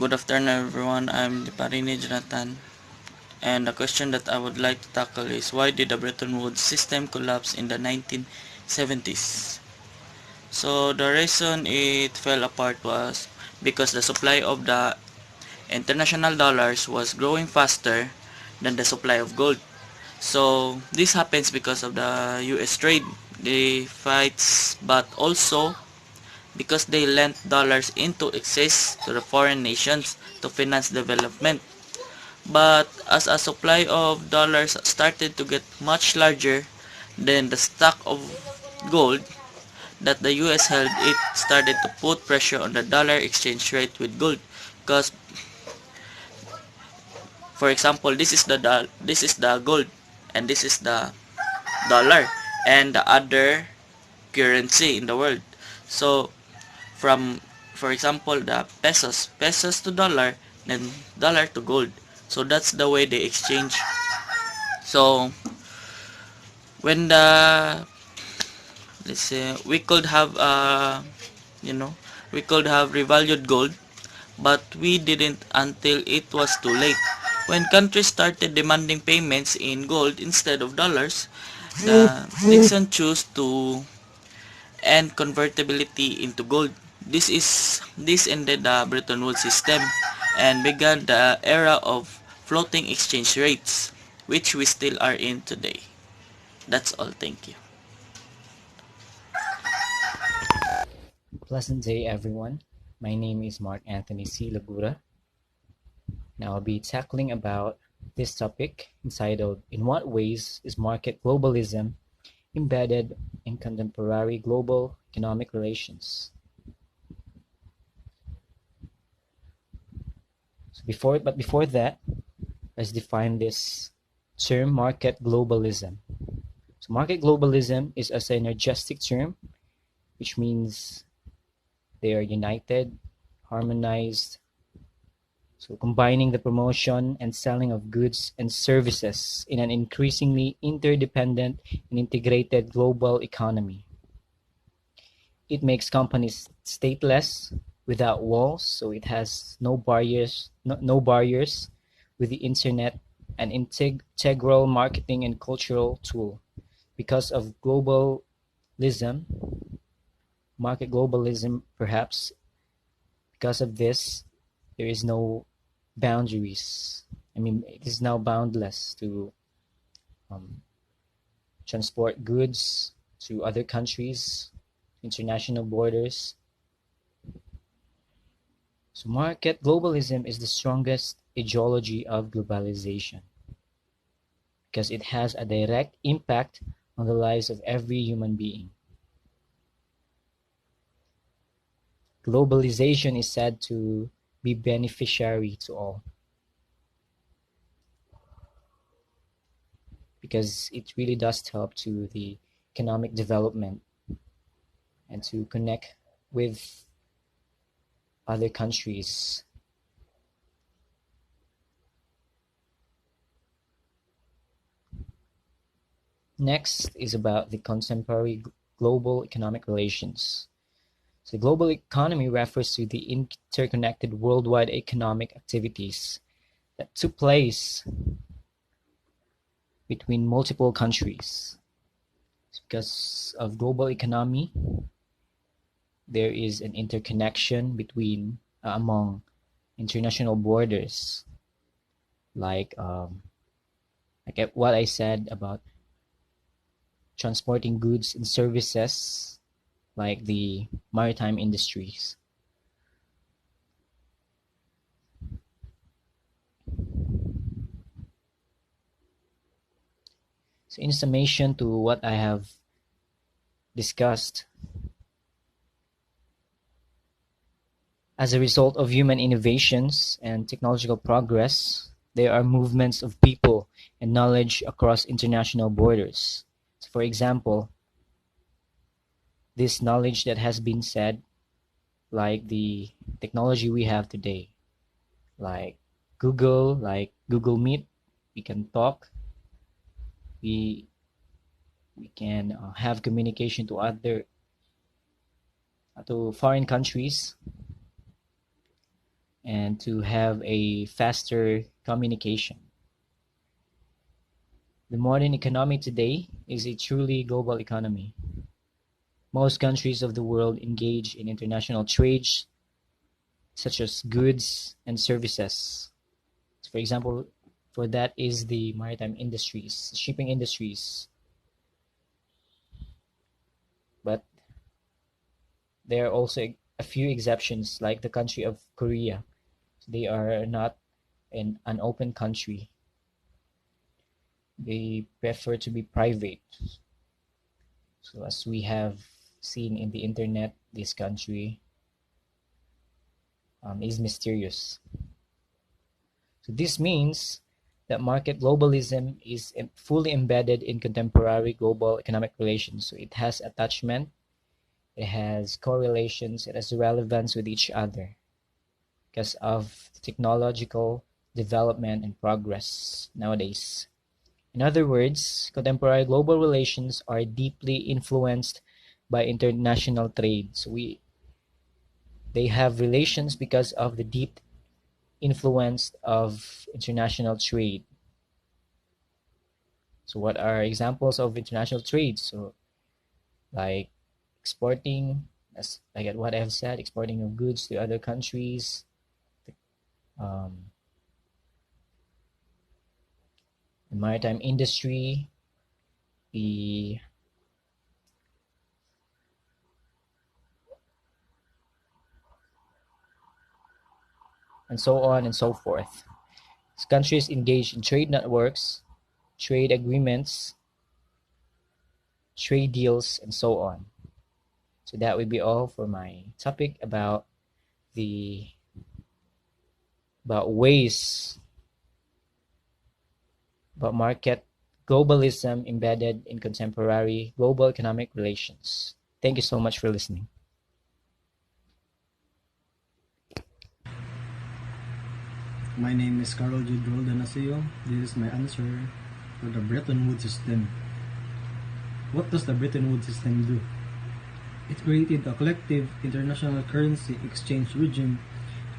Good afternoon, everyone. I'm Liparini Jonathan, and the question that I would like to tackle is why did the Bretton Woods system collapse in the 1970s? So, the reason it fell apart was because the supply of the international dollars was growing faster than the supply of gold. So, this happens because of the US trade, the fights, but also because they lent dollars into excess to the foreign nations to finance development. But as a supply of dollars started to get much larger than the stock of gold that the US held, it started to put pressure on the dollar exchange rate with gold. Because, for example, this is the gold, and this is the dollar, and the other currency in the world. So, from, for example, the pesos to dollar, then dollar to gold. So that's the way they exchange. So when the, let's say, we could have you know we could have revalued gold, but we didn't until it was too late. When countries started demanding payments in gold instead of dollars, the Nixon chose to end convertibility into gold. This ended the Bretton Woods system and began the era of floating exchange rates, which we still are in today. That's all. Thank you. Pleasant day, everyone. My name is Mark Anthony C. Lagura. Now I'll be tackling about this topic entitled "In What Ways is Market Globalism Embedded in Contemporary Global Economic Relations?" Before that, let's define this term market globalism. So market globalism is a synergistic term, which means they are united, harmonized, so combining the promotion and selling of goods and services in an increasingly interdependent and integrated global economy. It makes companies stateless, without walls, so it has no barriers with the internet, an integral marketing and cultural tool. Because of globalism, market globalism, perhaps because of this, there is no boundaries. I mean, it is now boundless to um, transport goods to other countries, international borders. So, market globalism is the strongest ideology of globalization because it has a direct impact on the lives of every human being. Globalization is said to be beneficiary to all because it really does help to the economic development and to connect with other countries. Next is about the contemporary global economic relations. So, global economy refers to the interconnected worldwide economic activities that took place between multiple countries. Because of global economy, there is an interconnection between among international borders, like what I said about transporting goods and services, like the maritime industries. So, in summation to what I have discussed, as a result of human innovations and technological progress, there are movements of people and knowledge across international borders. So for example, this knowledge that has been said, like the technology we have today, like Google Meet, we can talk, we we can have communication to to foreign countries, and to have a faster communication. The modern economy today is a truly global economy. Most countries of the world engage in international trades such as goods and services. For example, for that is the maritime industries, shipping industries. But there are also a few exceptions, like the country of Korea. They are not an open country. They prefer to be private. So as we have seen in the internet, this country is mysterious. So this means that market globalism is fully embedded in contemporary global economic relations. So it has attachment, it has correlations, it has relevance with each other because of technological development and progress nowadays. In other words, contemporary global relations are deeply influenced by international trade. So they have relations because of the deep influence of international trade. So what are examples of international trade? So like exporting, as like what I have said, exporting of goods to other countries, um, the maritime industry, the and so on and so forth. As countries engage in trade networks, trade agreements, trade deals, and so on. So that would be all for my topic the about ways about market globalism embedded in contemporary global economic relations. Thank you so much for listening. My name is Carol Jude Roldan Asio. This is my answer for the Bretton Woods system. What does the Bretton Woods system do? It created a collective international currency exchange regime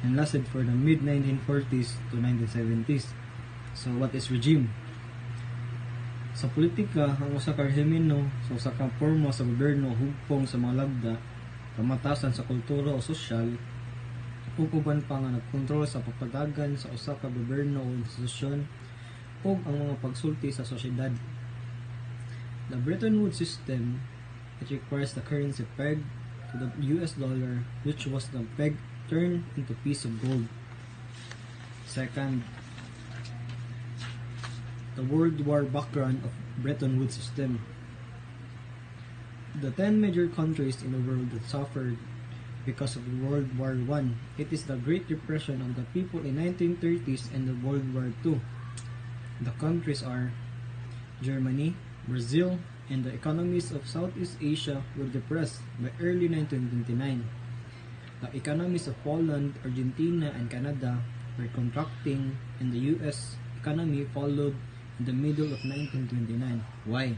and lasted for the mid-1940s to 1970s. So what is regime? Sa politika, ang usa ka rehimeno sa usa ka porma sa gobyerno hugpong sa mga lagda, kamatasan sa kultura o sosyal, ug uban pa nga nagkontrol sa pagpadagan sa usa ka gobyerno o institusyon ug ang mga pagsulti sa sosyedad. The Bretton Woods system, it requires the currency pegged to the US dollar, which was the peg turned into piece of gold. Second, the World War background of Bretton Woods system. The 10 major countries in the world that suffered because of World War I. It is the Great Depression of the people in 1930s and the World War II. The countries are Germany, Brazil, and the economies of Southeast Asia were depressed by early 1929. The economies of Poland, Argentina, and Canada were contracting, and the US economy followed in the middle of 1929. Why?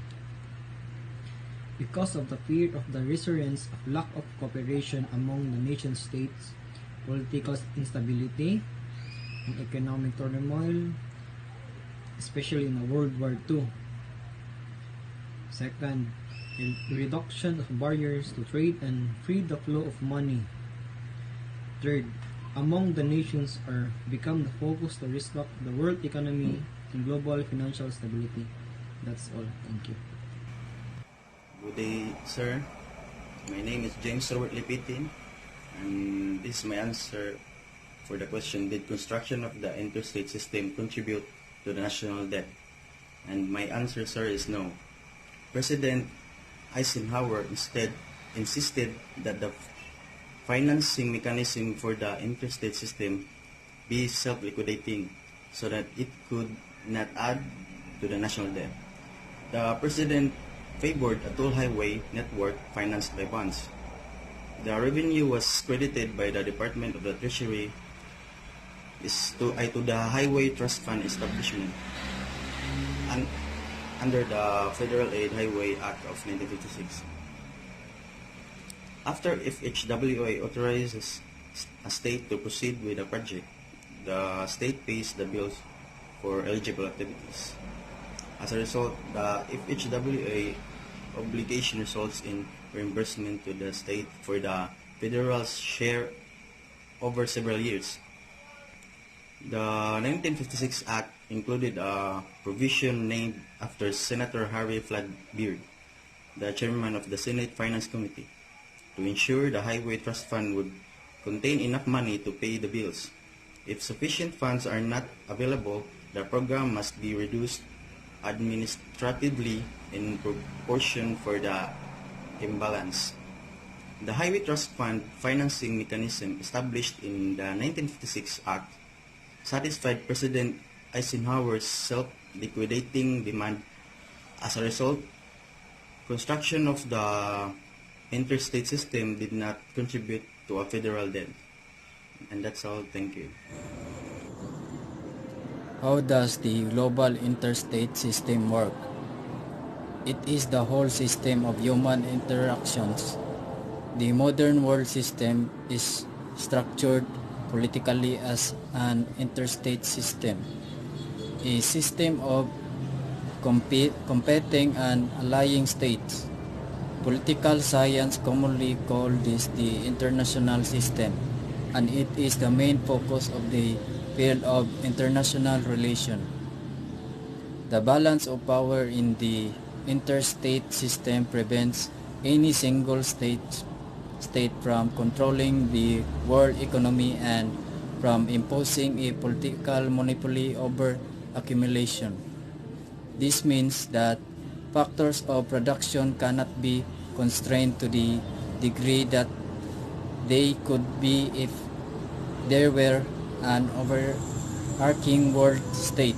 Because of the fear of the resurgence of lack of cooperation among the nation states, political instability, and economic turmoil, especially in the World War II. Second, a reduction of barriers to trade and free the flow of money. Third, among the nations are become the focus to restock the world economy and global financial stability. That's all. Thank you. Good day, sir. My name is James Robert Lipitin, and this is my answer for the question: did construction of the interstate system contribute to the national debt? And my answer, sir, is no. President Eisenhower instead insisted that the financing mechanism for the interstate system be self-liquidating so that it could not add to the national debt. The president favored a toll highway network financed by bonds. The revenue was credited by the Department of the Treasury to the Highway Trust Fund establishment and under the Federal Aid Highway Act of 1956. After FHWA authorizes a state to proceed with a project, the state pays the bills for eligible activities. As a result, the FHWA obligation results in reimbursement to the state for the federal's share over several years. The 1956 Act included a provision named after Senator Harry Flood Beard, the chairman of the Senate Finance Committee, to ensure the Highway Trust Fund would contain enough money to pay the bills. If sufficient funds are not available, the program must be reduced administratively in proportion for the imbalance. The Highway Trust Fund financing mechanism established in the 1956 Act satisfied President Eisenhower's self-liquidating demand. As a result, construction of the interstate system did not contribute to a federal debt. And that's all. Thank you. How does the global interstate system work? It is the whole system of human interactions. The modern world system is structured politically as an interstate system, a system of competing and allying states. Political science commonly calls this the international system, and it is the main focus of the field of international relations. The balance of power in the interstate system prevents any single state from controlling the world economy and from imposing a political monopoly over accumulation. This means that factors of production cannot be constrained to the degree that they could be if there were an overarching world state.